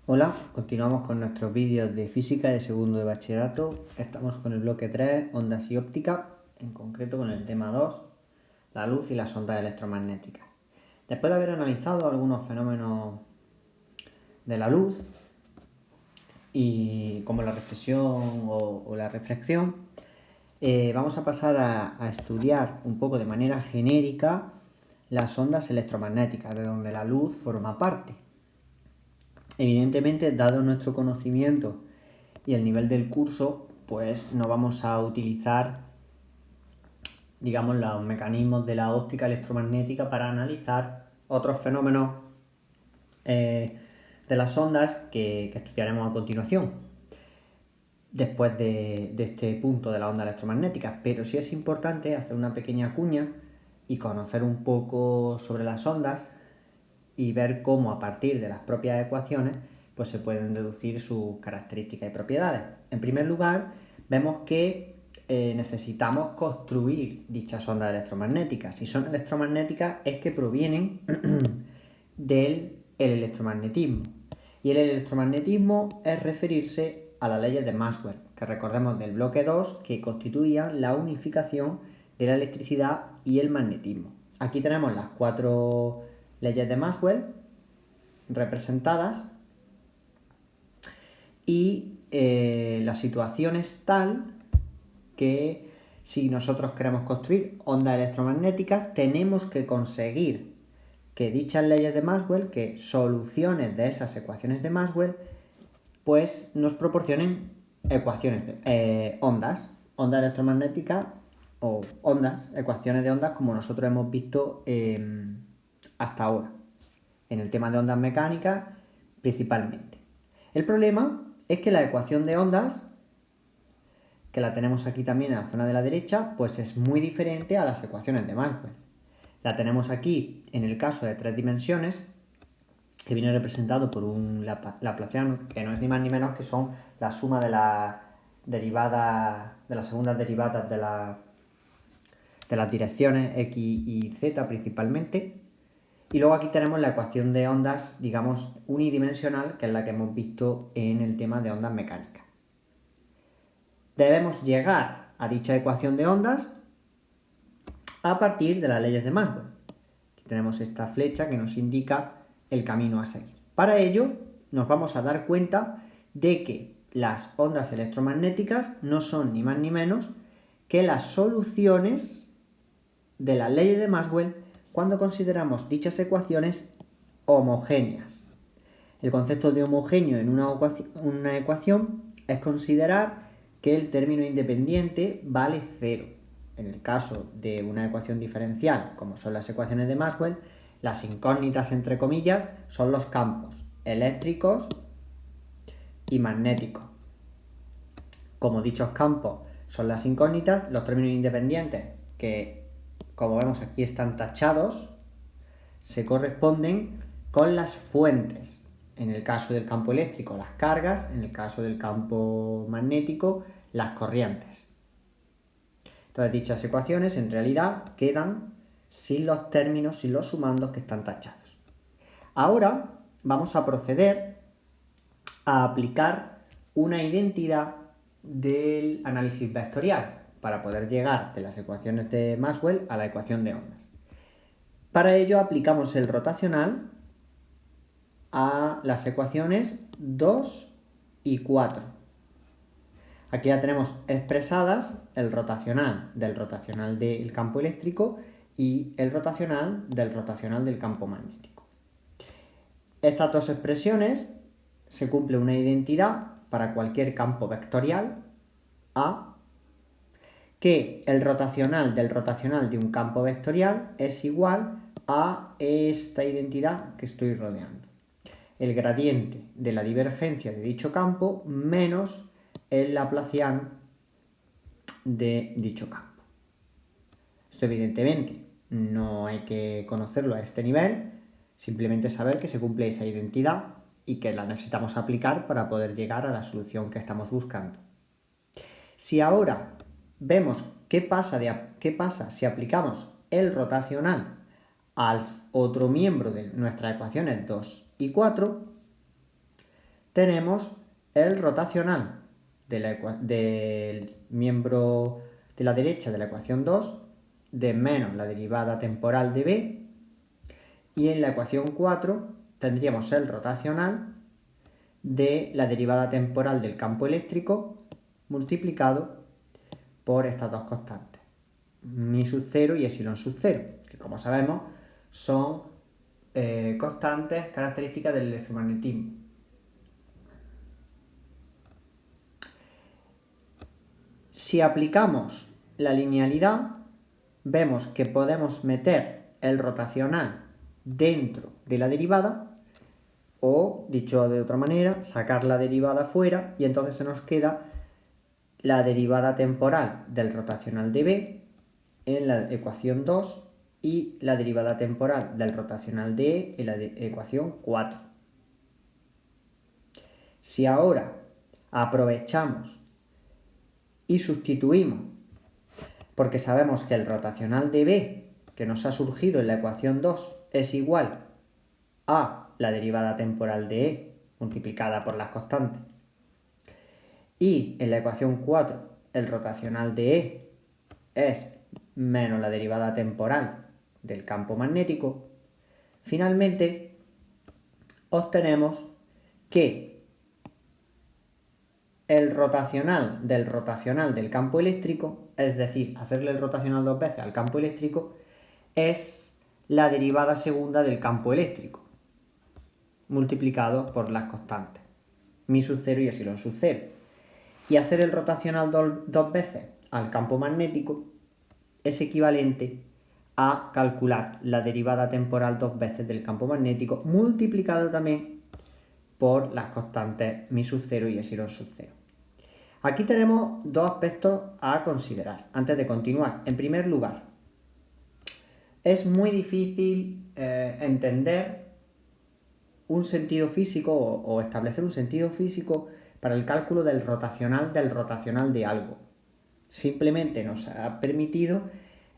Hola, continuamos con nuestros vídeos de física de segundo de bachillerato. Estamos con el bloque 3, ondas y óptica, en concreto con el tema 2, la luz y las ondas electromagnéticas. Después de haber analizado algunos fenómenos de la luz, y como la reflexión o la refracción, vamos a pasar a estudiar un poco de manera genérica las ondas electromagnéticas, de donde la luz forma parte. Evidentemente, dado nuestro conocimiento y el nivel del curso, pues no vamos a utilizar, digamos, los mecanismos de la óptica electromagnética para analizar otros fenómenos de las ondas que estudiaremos a continuación, después de este punto de la onda electromagnética. Pero sí es importante hacer una pequeña cuña y conocer un poco sobre las ondas y ver cómo a partir de las propias ecuaciones pues se pueden deducir sus características y propiedades. En primer lugar, vemos que necesitamos construir dichas ondas electromagnéticas. Si son electromagnéticas es que provienen del electromagnetismo. Y el electromagnetismo es referirse a las leyes de Maxwell, que recordemos del bloque 2, que constituían la unificación de la electricidad y el magnetismo. Aquí tenemos las 4 leyes de Maxwell representadas y la situación es tal que si nosotros queremos construir ondas electromagnéticas tenemos que conseguir que dichas leyes de Maxwell, que soluciones de esas ecuaciones de Maxwell, pues nos proporcionen ecuaciones, ondas electromagnéticas o ondas, ecuaciones de ondas como nosotros hemos visto hasta ahora, en el tema de ondas mecánicas principalmente. El problema es que la ecuación de ondas, que la tenemos aquí también en la zona de la derecha, pues es muy diferente a las ecuaciones de Maxwell. La tenemos aquí en el caso de 3 dimensiones, que viene representado por un laplaciano, que no es ni más ni menos que son la suma de las derivadas, de las segundas derivadas de las direcciones x y z principalmente. Y luego aquí tenemos la ecuación de ondas, digamos, unidimensional, que es la que hemos visto en el tema de ondas mecánicas. Debemos llegar a dicha ecuación de ondas a partir de las leyes de Maxwell. Aquí tenemos esta flecha que nos indica el camino a seguir. Para ello, nos vamos a dar cuenta de que las ondas electromagnéticas no son ni más ni menos que las soluciones de las leyes de Maxwell cuando consideramos dichas ecuaciones homogéneas. El concepto de homogéneo en una ecuación es considerar que el término independiente vale 0. En el caso de una ecuación diferencial, como son las ecuaciones de Maxwell, las incógnitas, entre comillas, son los campos eléctricos y magnéticos. Como dichos campos son las incógnitas, los términos independientes, que como vemos aquí están tachados, se corresponden con las fuentes. En el caso del campo eléctrico, las cargas; en el caso del campo magnético, las corrientes. Entonces, dichas ecuaciones en realidad quedan sin los términos, sin los sumandos que están tachados. Ahora vamos a proceder a aplicar una identidad del análisis vectorial para poder llegar de las ecuaciones de Maxwell a la ecuación de ondas. Para ello aplicamos el rotacional a las ecuaciones 2 y 4. Aquí ya tenemos expresadas el rotacional del campo eléctrico y el rotacional del campo magnético. Estas dos expresiones se cumple una identidad para cualquier campo vectorial A, que el rotacional de un campo vectorial es igual a esta identidad que estoy rodeando: el gradiente de la divergencia de dicho campo menos el laplaciano de dicho campo. Esto evidentemente no hay que conocerlo a este nivel, simplemente saber que se cumple esa identidad y que la necesitamos aplicar para poder llegar a la solución que estamos buscando. Si ahora vemos qué pasa si aplicamos el rotacional al otro miembro de nuestras ecuaciones 2 y 4, tenemos el rotacional del miembro de la derecha de la ecuación 2 de menos la derivada temporal de b, y en la ecuación 4 tendríamos el rotacional de la derivada temporal del campo eléctrico multiplicado por estas dos constantes, mi sub 0 y epsilon sub 0, que como sabemos son constantes características del electromagnetismo. Si aplicamos la linealidad, vemos que podemos meter el rotacional dentro de la derivada, o, dicho de otra manera, sacar la derivada fuera, y entonces se nos queda la derivada temporal del rotacional de b en la ecuación 2 y la derivada temporal del rotacional de e en la ecuación 4. Si ahora aprovechamos y sustituimos, porque sabemos que el rotacional de b que nos ha surgido en la ecuación 2 es igual a la derivada temporal de e multiplicada por las constantes, y en la ecuación 4 el rotacional de e es menos la derivada temporal del campo magnético, finalmente obtenemos que el rotacional del campo eléctrico, es decir, hacerle el rotacional dos veces al campo eléctrico, es la derivada segunda del campo eléctrico multiplicado por las constantes, mi sub 0 y epsilon sub 0. Y hacer el rotacional dos veces al campo magnético es equivalente a calcular la derivada temporal dos veces del campo magnético multiplicado también por las constantes mi sub 0 y epsilon sub 0. Aquí tenemos dos aspectos a considerar antes de continuar. En primer lugar, es muy difícil entender un sentido físico o establecer un sentido físico para el cálculo del rotacional de algo. Simplemente nos ha permitido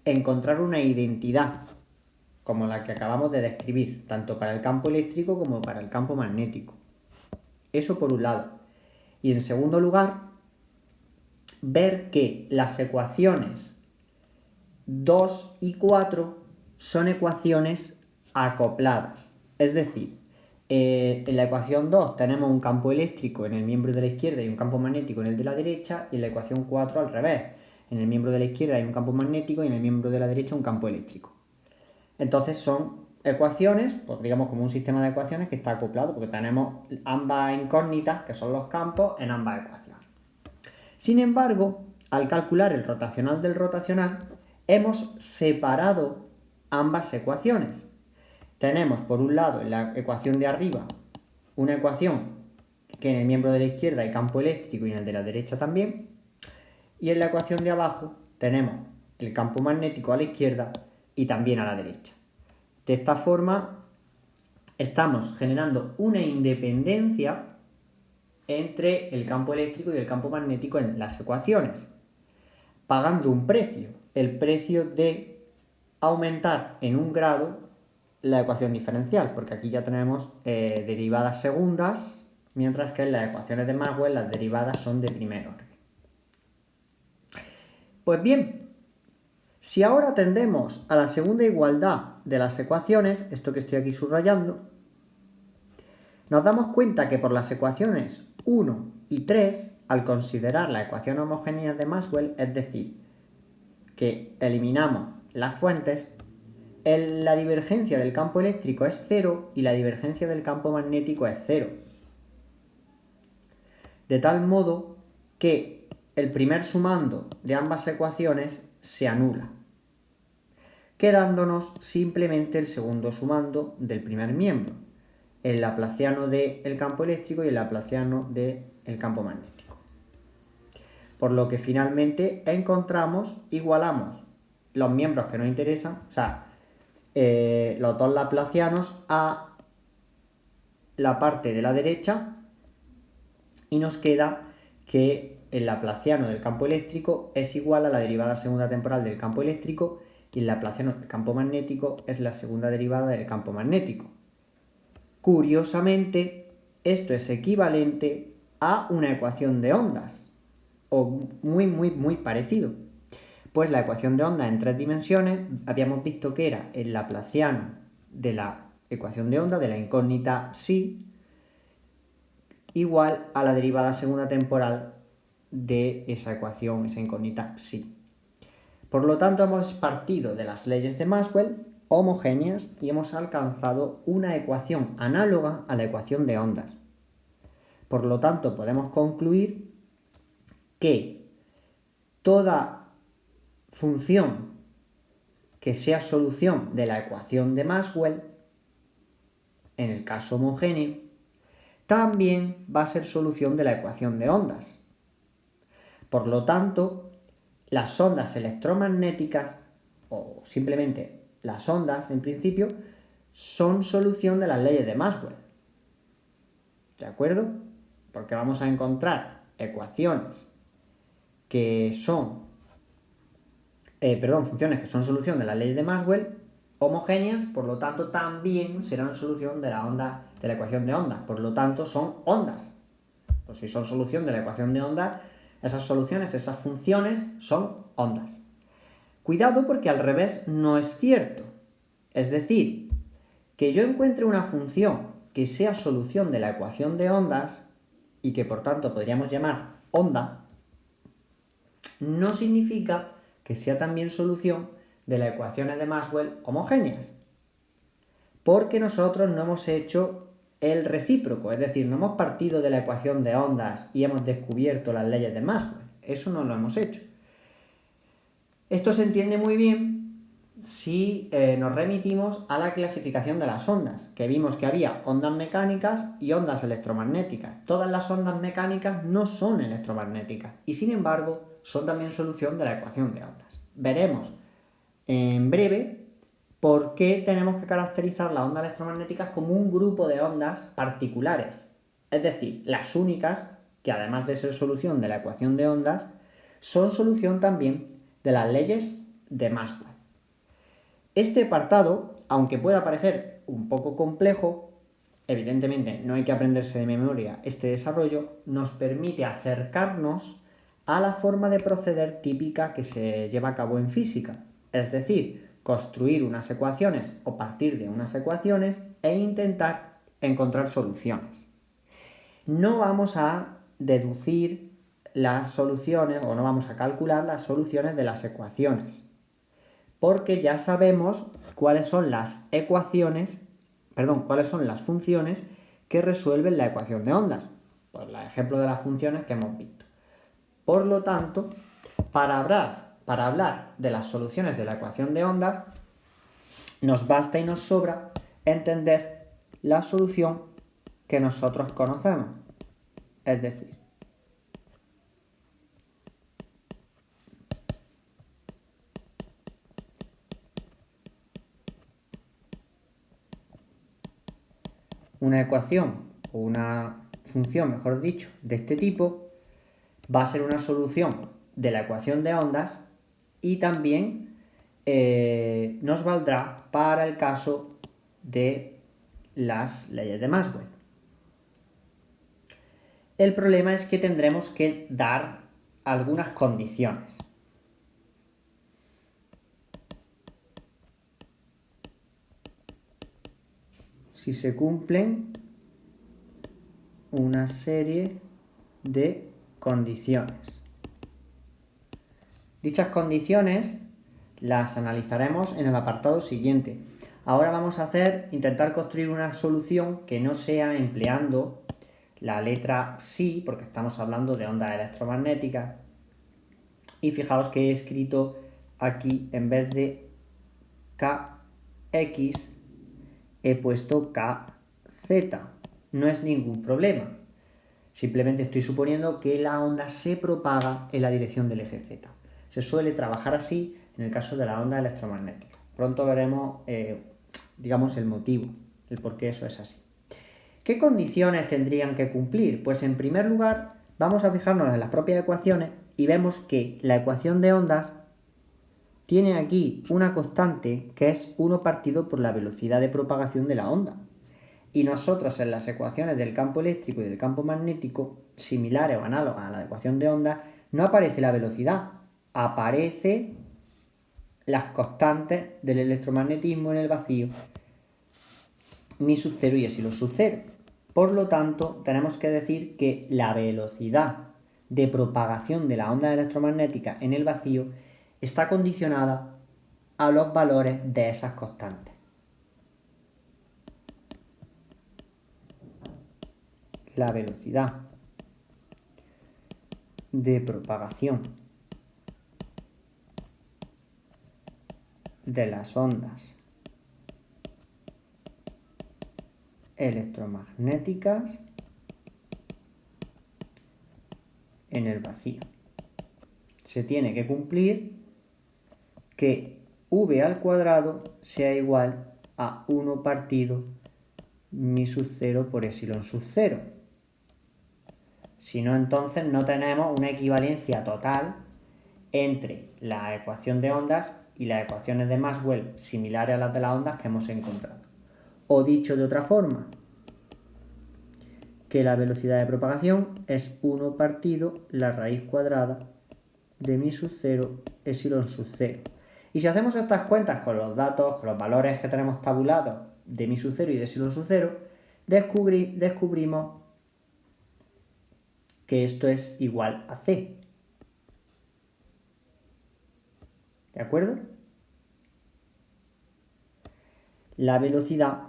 encontrar una identidad como la que acabamos de describir, tanto para el campo eléctrico como para el campo magnético. Eso por un lado. Y en segundo lugar, ver que las ecuaciones 2 y 4 son ecuaciones acopladas. Es decir, en la ecuación 2 tenemos un campo eléctrico en el miembro de la izquierda y un campo magnético en el de la derecha, y en la ecuación 4 al revés. En el miembro de la izquierda hay un campo magnético y en el miembro de la derecha un campo eléctrico. Entonces son ecuaciones, pues digamos como un sistema de ecuaciones que está acoplado, porque tenemos ambas incógnitas, que son los campos, en ambas ecuaciones. Sin embargo, al calcular el rotacional del rotacional, hemos separado ambas ecuaciones. Tenemos por un lado en la ecuación de arriba una ecuación que en el miembro de la izquierda hay campo eléctrico y en el de la derecha también, y en la ecuación de abajo tenemos el campo magnético a la izquierda y también a la derecha. De esta forma estamos generando una independencia entre el campo eléctrico y el campo magnético en las ecuaciones, pagando un precio, el precio de aumentar en un grado la ecuación diferencial, porque aquí ya tenemos derivadas segundas, mientras que en las ecuaciones de Maxwell las derivadas son de primer orden. Pues bien, si ahora atendemos a la segunda igualdad de las ecuaciones, esto que estoy aquí subrayando, nos damos cuenta que por las ecuaciones 1 y 3, al considerar la ecuación homogénea de Maxwell, es decir, que eliminamos las fuentes, la divergencia del campo eléctrico es 0 y la divergencia del campo magnético es 0. De tal modo que el primer sumando de ambas ecuaciones se anula, quedándonos simplemente el segundo sumando del primer miembro, el laplaciano del campo eléctrico y el laplaciano del campo magnético. Por lo que finalmente igualamos los miembros que nos interesan, o sea, los dos laplacianos a la parte de la derecha, y nos queda que el laplaciano del campo eléctrico es igual a la derivada segunda temporal del campo eléctrico y el laplaciano del campo magnético es la segunda derivada del campo magnético. Curiosamente, esto es equivalente a una ecuación de ondas, o muy parecido. Pues la ecuación de onda en 3 dimensiones habíamos visto que era el laplaciano de la ecuación de onda, de la incógnita psi, igual a la derivada segunda temporal de esa ecuación, esa incógnita psi. Por lo tanto, hemos partido de las leyes de Maxwell homogéneas y hemos alcanzado una ecuación análoga a la ecuación de ondas. Por lo tanto, podemos concluir que toda función que sea solución de la ecuación de Maxwell, en el caso homogéneo, también va a ser solución de la ecuación de ondas. Por lo tanto, las ondas electromagnéticas, o simplemente las ondas en principio, son solución de las leyes de Maxwell. ¿De acuerdo? Porque vamos a encontrar ecuaciones que son, funciones que son solución de las leyes de Maxwell homogéneas, por lo tanto también serán solución de la ecuación de ondas, por lo tanto son ondas. Pues si son solución de la ecuación de ondas, esas soluciones, esas funciones son ondas. Cuidado porque al revés no es cierto. Es decir, que yo encuentre una función que sea solución de la ecuación de ondas y que por tanto podríamos llamar onda, no significa que sea también solución de las ecuaciones de Maxwell homogéneas. Porque nosotros no hemos hecho el recíproco, es decir, no hemos partido de la ecuación de ondas y hemos descubierto las leyes de Maxwell. Eso no lo hemos hecho. Esto se entiende muy bien si nos remitimos a la clasificación de las ondas, que vimos que había ondas mecánicas y ondas electromagnéticas. Todas las ondas mecánicas no son electromagnéticas y sin embargo son también solución de la ecuación de ondas. Veremos en breve por qué tenemos que caracterizar las ondas electromagnéticas como un grupo de ondas particulares, es decir, las únicas que además de ser solución de la ecuación de ondas, son solución también de las leyes de Maxwell. Este apartado, aunque pueda parecer un poco complejo, evidentemente no hay que aprenderse de memoria este desarrollo, nos permite acercarnos a la forma de proceder típica que se lleva a cabo en física, es decir, construir unas ecuaciones o partir de unas ecuaciones e intentar encontrar soluciones. No vamos a deducir las soluciones o no vamos a calcular las soluciones de las ecuaciones, porque ya sabemos cuáles son las funciones que resuelven la ecuación de ondas, por el ejemplo de las funciones que hemos visto. Por lo tanto, para hablar de las soluciones de la ecuación de ondas, nos basta y nos sobra entender la solución que nosotros conocemos. Es decir, una ecuación o una función, mejor dicho, de este tipo va a ser una solución de la ecuación de ondas y también nos valdrá para el caso de las leyes de Maxwell. El problema es que tendremos que dar algunas condiciones. Si se cumplen una serie de condiciones. Dichas condiciones las analizaremos en el apartado siguiente. Ahora vamos a intentar construir una solución que no sea empleando la letra psi, porque estamos hablando de ondas electromagnéticas. Y fijaos que he escrito aquí, en vez de kx, he puesto kz. No es ningún problema. Simplemente estoy suponiendo que la onda se propaga en la dirección del eje z. Se suele trabajar así en el caso de la onda electromagnética. Pronto veremos, el motivo, el por qué eso es así. ¿Qué condiciones tendrían que cumplir? Pues en primer lugar, vamos a fijarnos en las propias ecuaciones y vemos que la ecuación de ondas tiene aquí una constante que es 1 partido por la velocidad de propagación de la onda. Y nosotros en las ecuaciones del campo eléctrico y del campo magnético, similares o análogas a la ecuación de ondas, no aparece la velocidad, aparece las constantes del electromagnetismo en el vacío, mi sub 0 y epsilon sub 0. Por lo tanto, tenemos que decir que la velocidad de propagación de la onda electromagnética en el vacío está condicionada a los valores de esas constantes. La velocidad de propagación de las ondas electromagnéticas en el vacío. Se tiene que cumplir que v al cuadrado sea igual a 1 partido mi sub 0 por epsilon sub 0. Si no, entonces no tenemos una equivalencia total entre la ecuación de ondas y las ecuaciones de Maxwell similares a las de las ondas que hemos encontrado. O dicho de otra forma, que la velocidad de propagación es 1 partido la raíz cuadrada de mi sub 0 epsilon sub 0. Y si hacemos estas cuentas con los datos, con los valores que tenemos tabulados de mi sub 0 y de epsilon sub 0, descubrimos que esto es igual a c. ¿De acuerdo? La velocidad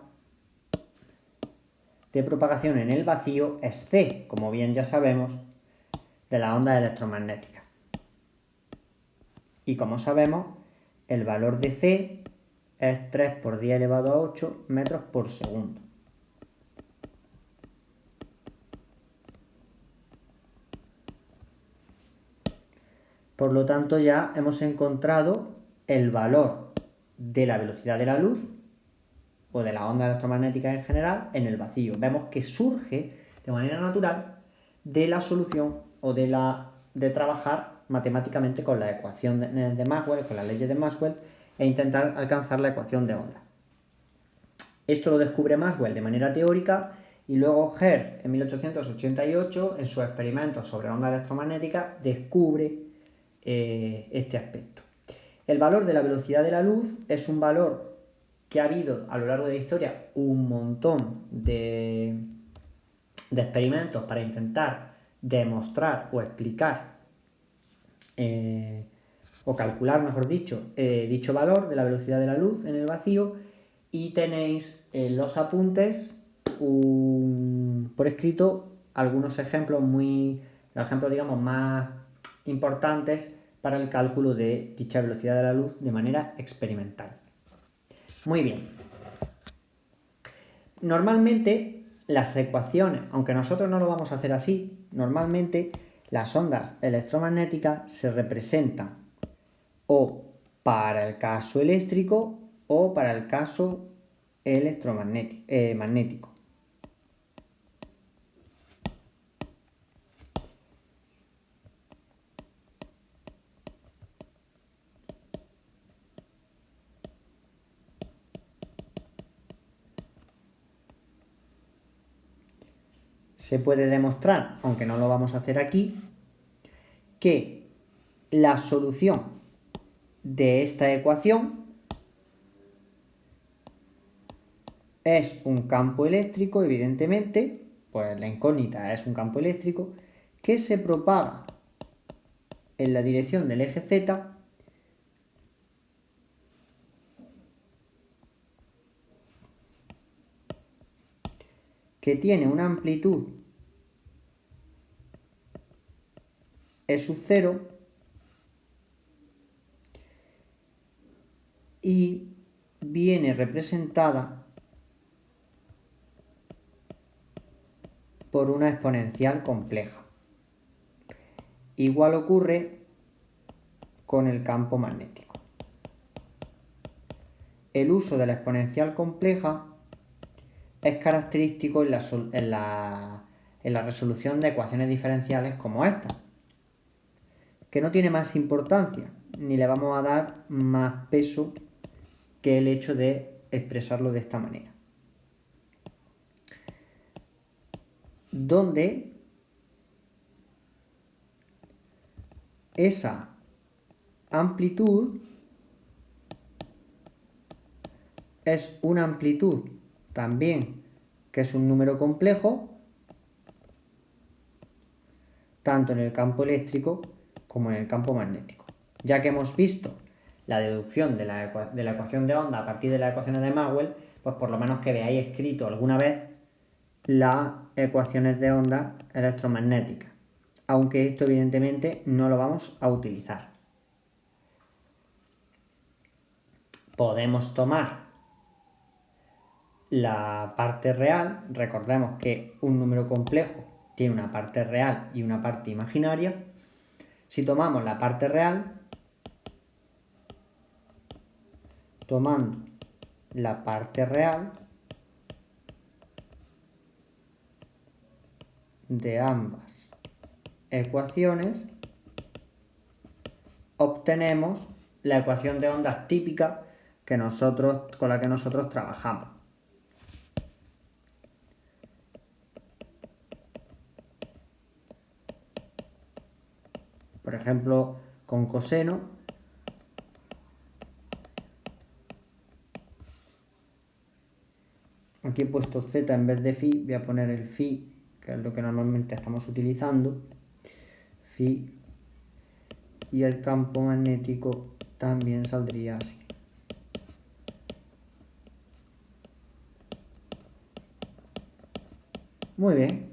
de propagación en el vacío es c, como bien ya sabemos, de las ondas electromagnéticas. Y como sabemos, el valor de c es 3 por 10 elevado a 8 metros por segundo. Por lo tanto, ya hemos encontrado el valor de la velocidad de la luz o de la onda electromagnética en general en el vacío. Vemos que surge de manera natural de la solución o de trabajar matemáticamente con la ecuación de Maxwell, con las leyes de Maxwell, e intentar alcanzar la ecuación de onda. Esto lo descubre Maxwell de manera teórica y luego Hertz en 1888 en sus experimentos sobre ondas electromagnéticas descubre este aspecto. El valor de la velocidad de la luz es un valor que ha habido a lo largo de la historia un montón de experimentos para intentar demostrar o explicar o calcular, mejor dicho, dicho valor de la velocidad de la luz en el vacío, y tenéis en los apuntes por escrito algunos ejemplos digamos más importantes para el cálculo de dicha velocidad de la luz de manera experimental. Muy bien. Normalmente las ecuaciones, aunque nosotros no lo vamos a hacer así, normalmente las ondas electromagnéticas se representan o para el caso eléctrico o para el caso magnético. Se puede demostrar, aunque no lo vamos a hacer aquí, que la solución de esta ecuación es un campo eléctrico, evidentemente, pues la incógnita es un campo eléctrico que se propaga en la dirección del eje Z que tiene una amplitud E sub 0 y viene representada por una exponencial compleja. Igual ocurre con el campo magnético. El uso de la exponencial compleja es característico en la resolución de ecuaciones diferenciales como esta, que no tiene más importancia, ni le vamos a dar más peso que el hecho de expresarlo de esta manera. donde esa amplitud es una amplitud también que es un número complejo, tanto en el campo eléctrico como en el campo magnético. Ya que hemos visto la deducción de la ecuación de onda a partir de las ecuaciones de Maxwell, pues por lo menos que veáis escrito alguna vez las ecuaciones de onda electromagnéticas, aunque esto evidentemente no lo vamos a utilizar. Podemos tomar la parte real, recordemos que un número complejo tiene una parte real y una parte imaginaria. Si tomamos la parte real, tomando la parte real de ambas ecuaciones, obtenemos la ecuación de ondas típica con la que nosotros trabajamos. Por ejemplo, con coseno, aquí he puesto z en vez de phi, voy a poner el phi, que es lo que normalmente estamos utilizando, phi, y el campo magnético también saldría así. Muy bien.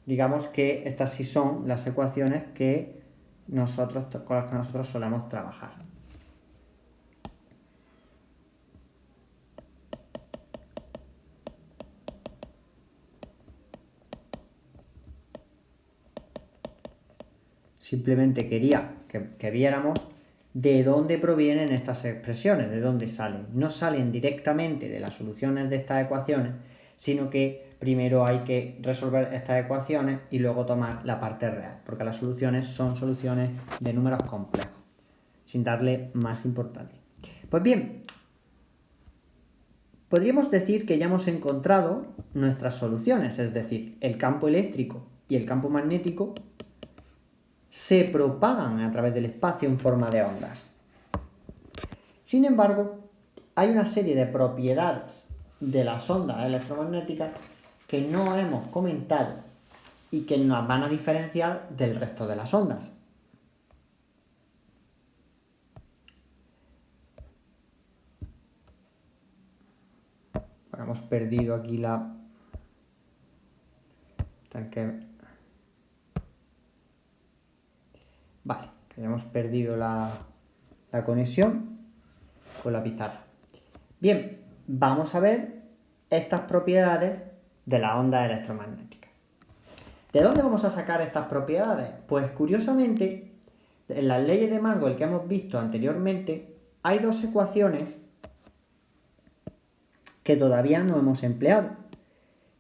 Digamos que estas sí son las ecuaciones con las que nosotros solemos trabajar. Simplemente quería que viéramos de dónde provienen estas expresiones, de dónde salen. No salen directamente de las soluciones de estas ecuaciones, sino que primero hay que resolver estas ecuaciones y luego tomar la parte real, porque las soluciones son soluciones de números complejos, sin darle más importancia. Pues bien, podríamos decir que ya hemos encontrado nuestras soluciones, es decir, el campo eléctrico y el campo magnético se propagan a través del espacio en forma de ondas. Sin embargo, hay una serie de propiedades de las ondas electromagnéticas que no hemos comentado y que nos van a diferenciar del resto de las ondas. Bueno, hemos perdido aquí la... Vale, que hemos perdido la conexión con la pizarra. Bien, vamos a ver estas propiedades de la onda electromagnética. ¿De dónde vamos a sacar estas propiedades? Pues curiosamente, en las leyes de Maxwell que hemos visto anteriormente, hay dos ecuaciones que todavía no hemos empleado,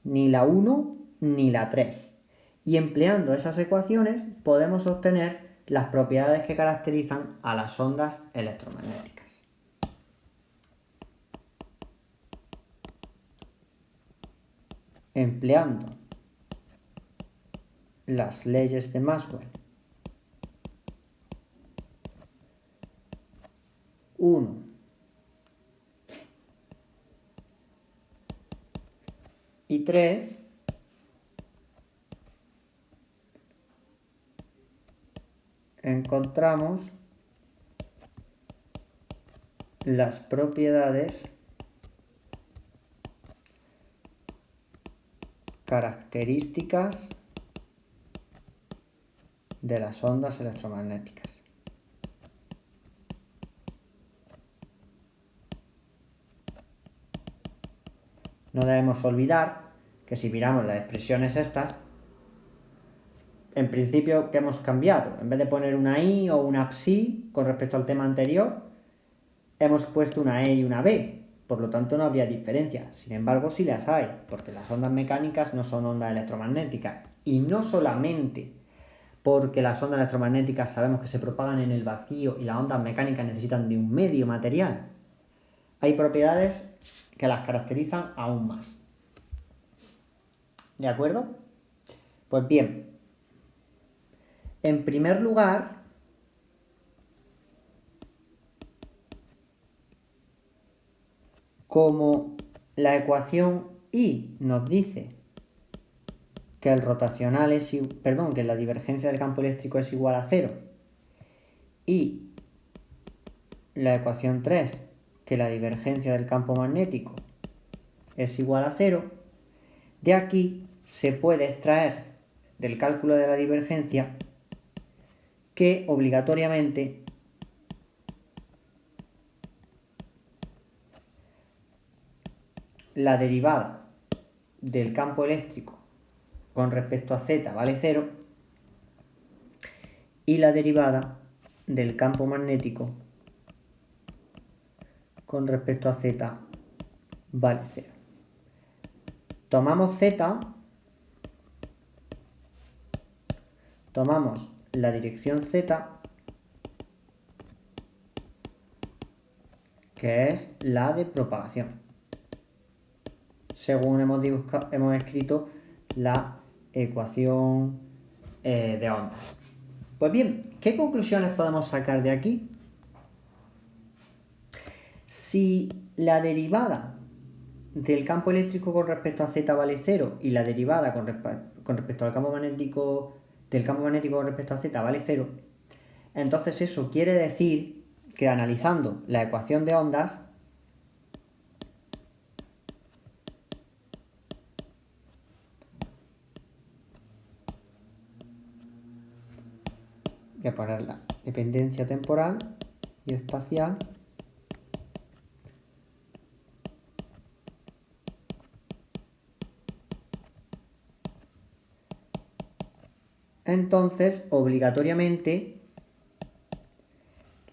ni la 1 ni la 3. Y empleando esas ecuaciones podemos obtener las propiedades que caracterizan a las ondas electromagnéticas. Empleando las leyes de Maxwell 1 y 3, encontramos las propiedades características de las ondas electromagnéticas. No debemos olvidar que si miramos las expresiones estas, en principio, ¿qué hemos cambiado? En vez de poner una I o una psi con respecto al tema anterior, hemos puesto una E y una B. Por lo tanto, no habría diferencia. Sin embargo, sí las hay, porque las ondas mecánicas no son ondas electromagnéticas. Y no solamente porque las ondas electromagnéticas sabemos que se propagan en el vacío y las ondas mecánicas necesitan de un medio material. Hay propiedades que las caracterizan aún más. ¿De acuerdo? Pues bien, en primer lugar, como la ecuación Y nos dice que el rotacional es, que la divergencia del campo eléctrico es igual a 0 y la ecuación 3 que la divergencia del campo magnético es igual a 0, de aquí se puede extraer del cálculo de la divergencia que obligatoriamente la derivada del campo eléctrico con respecto a z vale 0 y la derivada del campo magnético con respecto a z vale 0. Tomamos z, tomamos la dirección z, que es la de propagación, según hemos escrito la ecuación de ondas. Pues bien, ¿qué conclusiones podemos sacar de aquí? Si la derivada del campo eléctrico con respecto a z vale 0 y la derivada con respecto al campo magnético del campo magnético con respecto a z vale 0, entonces eso quiere decir que analizando la ecuación de ondas, voy a poner la dependencia temporal y espacial, entonces obligatoriamente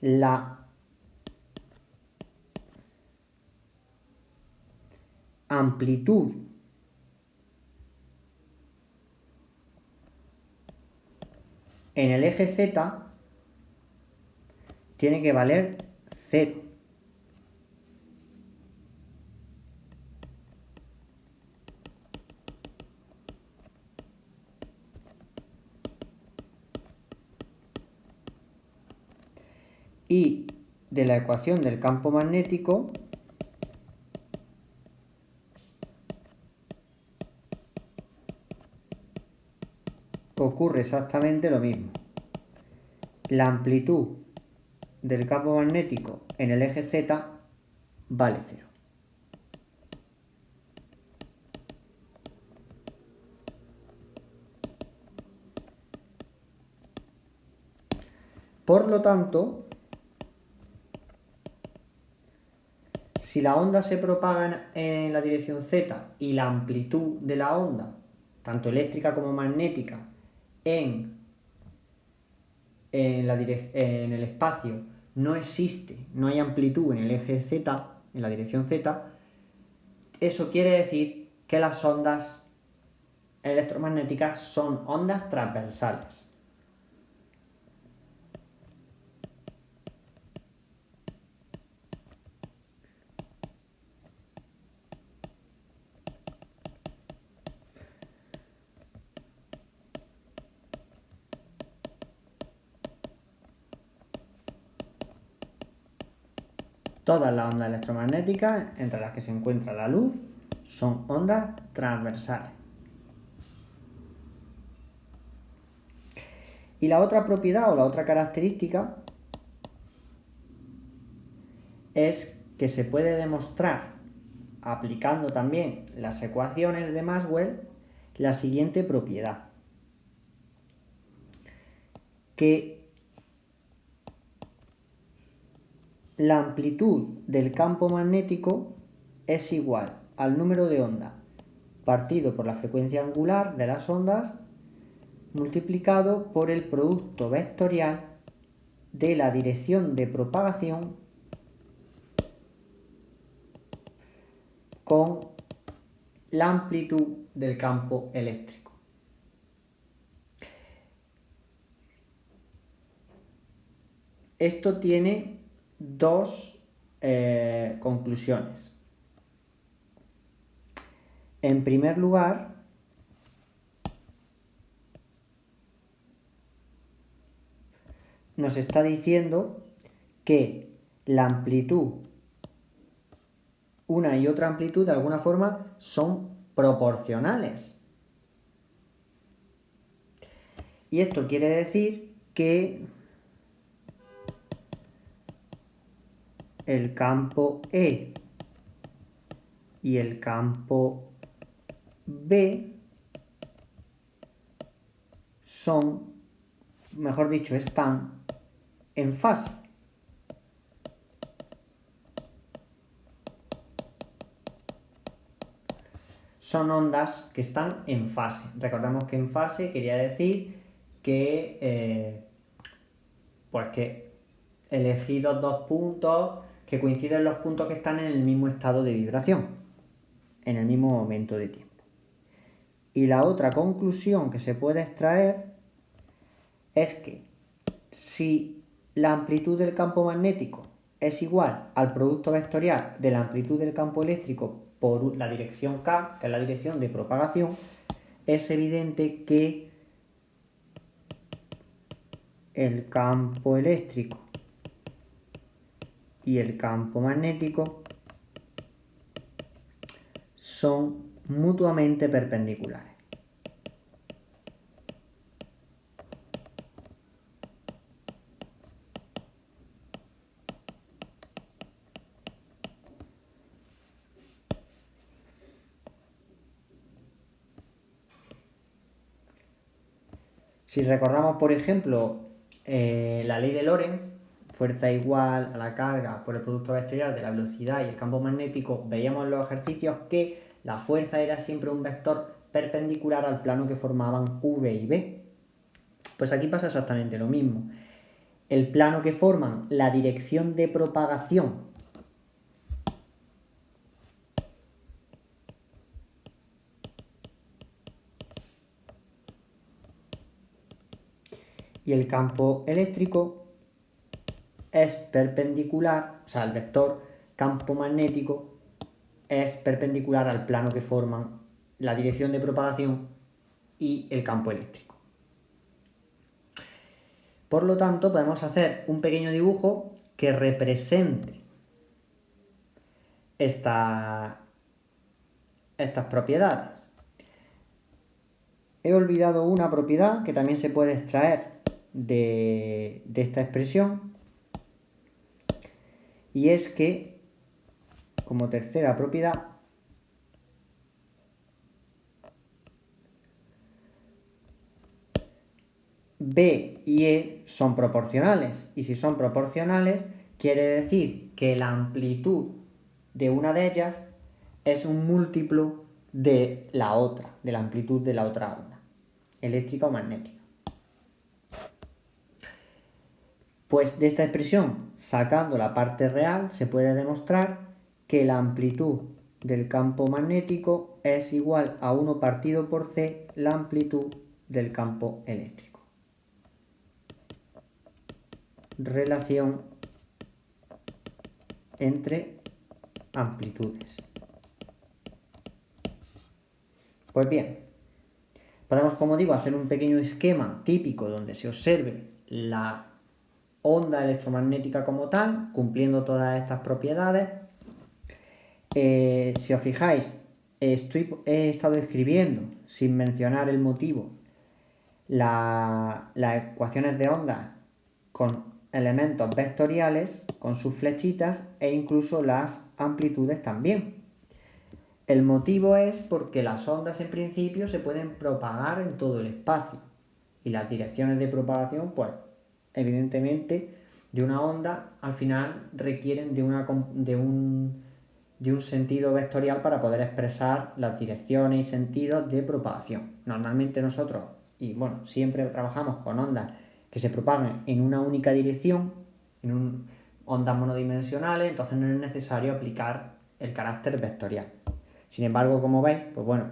la amplitud en el eje Z tiene que valer 0. Y de la ecuación del campo magnético ocurre exactamente lo mismo. La amplitud del campo magnético en el eje Z vale 0. Por lo tanto, si la onda se propaga en la dirección Z y la amplitud de la onda, tanto eléctrica como magnética, en el espacio no existe, no hay amplitud en el eje Z, en la dirección Z, eso quiere decir que las ondas electromagnéticas son ondas transversales. Todas las ondas electromagnéticas, entre las que se encuentra la luz, son ondas transversales. Y la otra propiedad o la otra característica es que se puede demostrar, aplicando también las ecuaciones de Maxwell, la siguiente propiedad. Que la amplitud del campo magnético es igual al número de ondas partido por la frecuencia angular de las ondas multiplicado por el producto vectorial de la dirección de propagación con la amplitud del campo eléctrico. Esto tiene dos conclusiones. En primer lugar, nos está diciendo que la amplitud, una y otra amplitud, de alguna forma son proporcionales. Y esto quiere decir que el campo E y el campo B son, mejor dicho, están en fase. Son ondas que están en fase. Recordamos que en fase quería decir que, pues que elegidos dos puntos que coinciden los puntos que están en el mismo estado de vibración, en el mismo momento de tiempo. Y la otra conclusión que se puede extraer es que si la amplitud del campo magnético es igual al producto vectorial de la amplitud del campo eléctrico por la dirección K, que es la dirección de propagación, es evidente que el campo eléctrico y el campo magnético son mutuamente perpendiculares. Si recordamos, por ejemplo, la ley de Lorentz, fuerza igual a la carga por el producto vectorial de la velocidad y el campo magnético, veíamos en los ejercicios que la fuerza era siempre un vector perpendicular al plano que formaban V y B. Pues aquí pasa exactamente lo mismo. El plano que forman la dirección de propagación y el campo eléctrico es perpendicular, o sea, el vector campo magnético es perpendicular al plano que forman la dirección de propagación y el campo eléctrico. Por lo tanto, podemos hacer un pequeño dibujo que represente estas propiedades. He olvidado una propiedad que también se puede extraer de esta expresión, y es que, como tercera propiedad, B y E son proporcionales, y si son proporcionales quiere decir que la amplitud de una de ellas es un múltiplo de la otra, de la amplitud de la otra onda, eléctrica o magnética. Pues de esta expresión, sacando la parte real, se puede demostrar que la amplitud del campo magnético es igual a 1 partido por C la amplitud del campo eléctrico. Relación entre amplitudes. Pues bien, podemos, como digo, hacer un pequeño esquema típico donde se observe la onda electromagnética como tal, cumpliendo todas estas propiedades. Si os fijáis, he estado escribiendo, sin mencionar el motivo, las ecuaciones de onda con elementos vectoriales, con sus flechitas, e incluso las amplitudes también. El motivo es porque las ondas en principio se pueden propagar en todo el espacio, y las direcciones de propagación, pues evidentemente, de una onda al final requieren de un sentido vectorial para poder expresar las direcciones y sentidos de propagación. Normalmente nosotros, y bueno, siempre trabajamos con ondas que se propagan en una única dirección, ondas monodimensionales, entonces no es necesario aplicar el carácter vectorial. Sin embargo, como veis, pues bueno,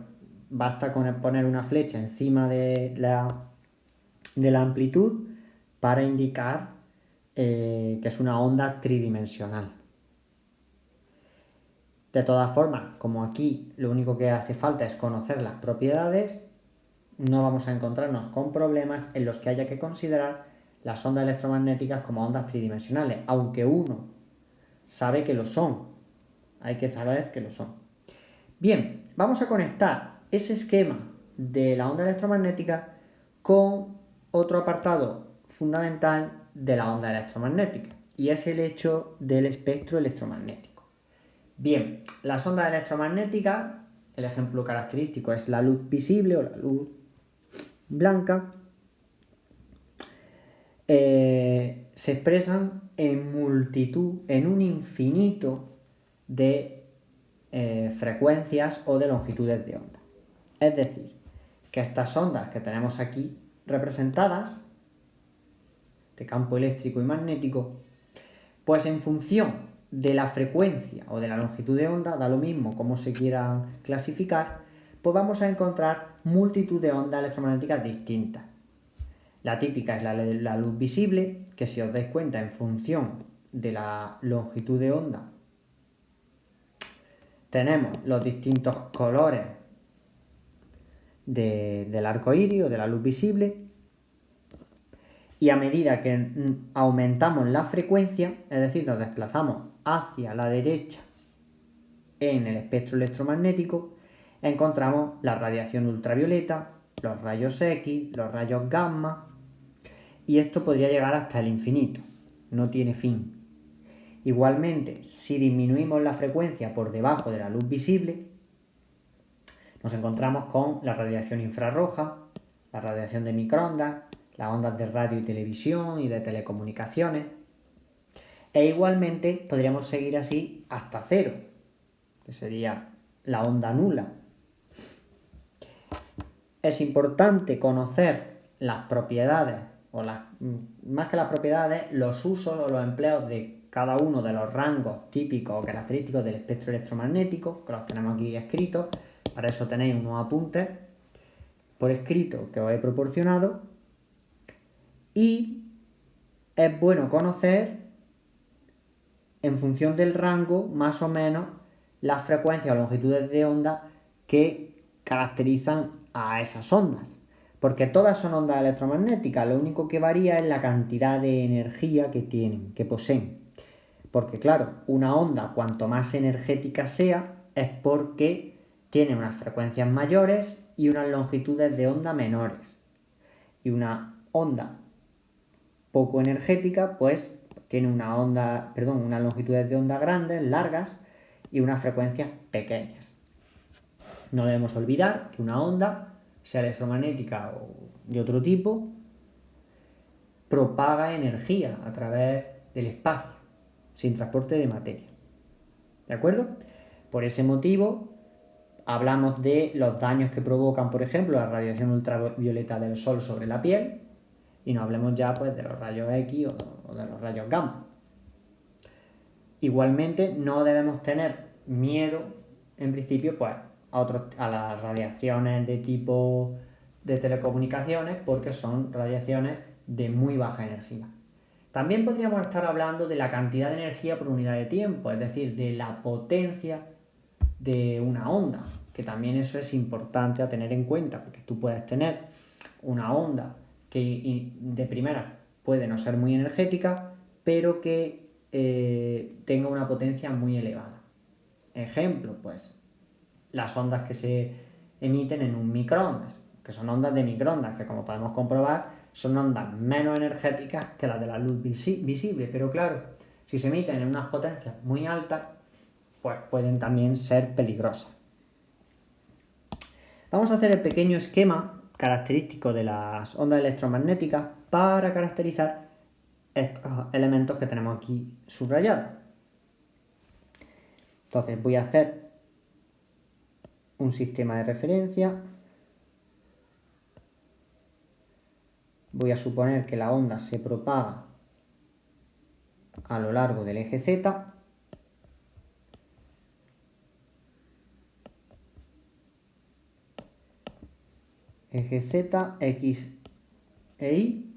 basta con poner una flecha encima de la amplitud para indicar que es una onda tridimensional. De todas formas, como aquí lo único que hace falta es conocer las propiedades, no vamos a encontrarnos con problemas en los que haya que considerar las ondas electromagnéticas como ondas tridimensionales, aunque uno sabe que lo son. Hay que saber que lo son. Bien, vamos a conectar ese esquema de la onda electromagnética con otro apartado fundamental de la onda electromagnética, y es el hecho del espectro electromagnético. Bien, las ondas electromagnéticas, el ejemplo característico es la luz visible o la luz blanca, se expresan en multitud, en un infinito de frecuencias o de longitudes de onda. Es decir, que estas ondas que tenemos aquí representadas, de campo eléctrico y magnético, pues en función de la frecuencia o de la longitud de onda, da lo mismo cómo se quieran clasificar, pues vamos a encontrar multitud de ondas electromagnéticas distintas. La típica es la luz visible, que si os dais cuenta, en función de la longitud de onda, tenemos los distintos colores del arco iris o de la luz visible, y a medida que aumentamos la frecuencia, es decir, nos desplazamos hacia la derecha en el espectro electromagnético, encontramos la radiación ultravioleta, los rayos X, los rayos gamma, y esto podría llegar hasta el infinito, no tiene fin. Igualmente, si disminuimos la frecuencia por debajo de la luz visible, nos encontramos con la radiación infrarroja, la radiación de microondas, las ondas de radio y televisión y de telecomunicaciones. E igualmente podríamos seguir así hasta cero, que sería la onda nula. Es importante conocer las propiedades, más que las propiedades, los usos o los empleos de cada uno de los rangos típicos o característicos del espectro electromagnético, que los tenemos aquí escritos. Para eso tenéis unos apuntes por escrito que os he proporcionado, y es bueno conocer en función del rango más o menos las frecuencias o longitudes de onda que caracterizan a esas ondas, porque todas son ondas electromagnéticas, lo único que varía es la cantidad de energía que tienen, que poseen. Porque claro, una onda cuanto más energética sea, es porque tiene unas frecuencias mayores y unas longitudes de onda menores. Y una onda poco energética, pues tiene unas longitudes de onda grandes, largas, y unas frecuencias pequeñas. No debemos olvidar que una onda, sea electromagnética o de otro tipo, propaga energía a través del espacio, sin transporte de materia. ¿De acuerdo? Por ese motivo, hablamos de los daños que provocan, por ejemplo, la radiación ultravioleta del sol sobre la piel, y no hablemos ya pues de los rayos X o de los rayos gamma. Igualmente, no debemos tener miedo, en principio, pues a las radiaciones de tipo de telecomunicaciones, porque son radiaciones de muy baja energía. También podríamos estar hablando de la cantidad de energía por unidad de tiempo, es decir, de la potencia de una onda, que también eso es importante a tener en cuenta, porque tú puedes tener una onda que de primera puede no ser muy energética, pero que tenga una potencia muy elevada. Ejemplo, pues las ondas que se emiten en un microondas, que son ondas de microondas, que como podemos comprobar son ondas menos energéticas que las de la luz visible, pero claro, si se emiten en unas potencias muy altas, pues pueden también ser peligrosas. Vamos a hacer el pequeño esquema característico de las ondas electromagnéticas para caracterizar estos elementos que tenemos aquí subrayados. Entonces voy a hacer un sistema de referencia. Voy a suponer que la onda se propaga a lo largo del eje Z. Eje Z, X e Y.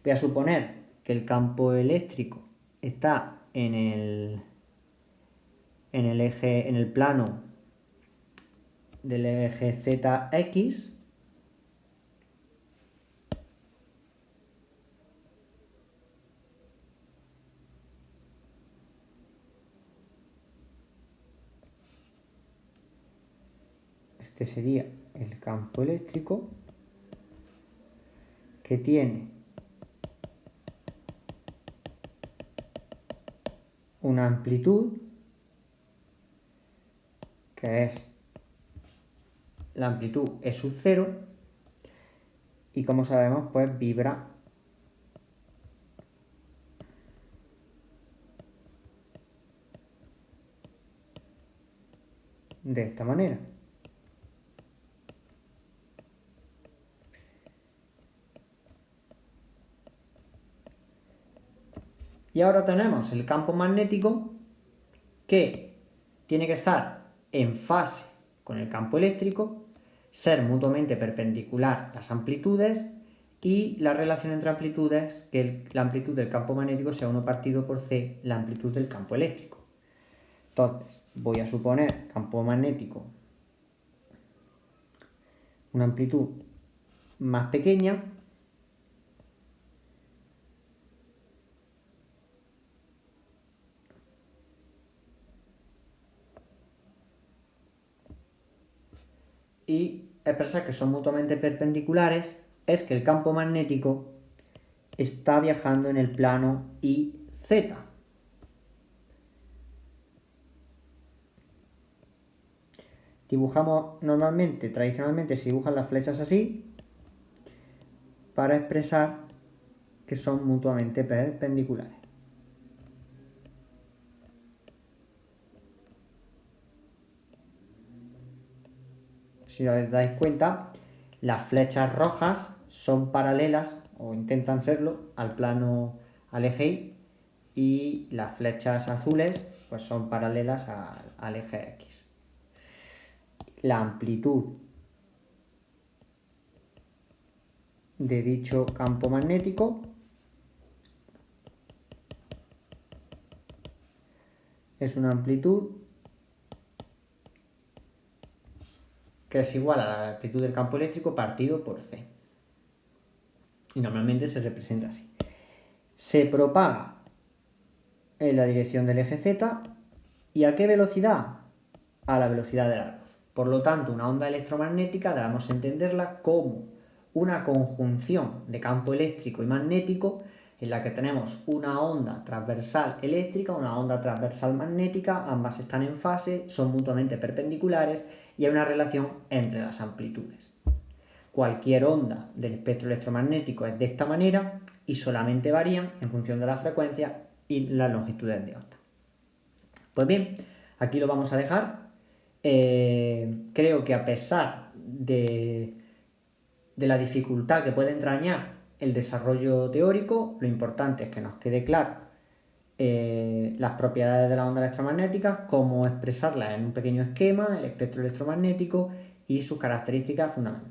Voy a suponer que el campo eléctrico está en el plano del eje ZX. Este sería el campo eléctrico que tiene una amplitud que es la amplitud E sub 0 y como sabemos pues vibra de esta manera. Y ahora tenemos el campo magnético que tiene que estar en fase con el campo eléctrico, ser mutuamente perpendicular las amplitudes y la relación entre amplitudes, que la amplitud del campo magnético sea 1 partido por C, la amplitud del campo eléctrico. Entonces, voy a suponer campo magnético una amplitud más pequeña y expresar que son mutuamente perpendiculares es que el campo magnético está viajando en el plano IZ. Dibujamos normalmente, tradicionalmente se dibujan las flechas así para expresar que son mutuamente perpendiculares. Si os dais cuenta, las flechas rojas son paralelas, o intentan serlo, al plano, al eje Y, y las flechas azules pues son paralelas al eje X. La amplitud de dicho campo magnético es una amplitud que es igual a la amplitud del campo eléctrico partido por C. Y normalmente se representa así. Se propaga en la dirección del eje Z. ¿Y a qué velocidad? A la velocidad de la luz. Por lo tanto, una onda electromagnética debemos entenderla como una conjunción de campo eléctrico y magnético en la que tenemos una onda transversal eléctrica, una onda transversal magnética, ambas están en fase, son mutuamente perpendiculares y hay una relación entre las amplitudes. Cualquier onda del espectro electromagnético es de esta manera y solamente varían en función de la frecuencia y las longitudes de onda. Pues bien, aquí lo vamos a dejar. Creo que a pesar de la dificultad que puede entrañar el desarrollo teórico, lo importante es que nos quede claro las propiedades de la onda electromagnética, cómo expresarlas en un pequeño esquema, el espectro electromagnético y sus características fundamentales.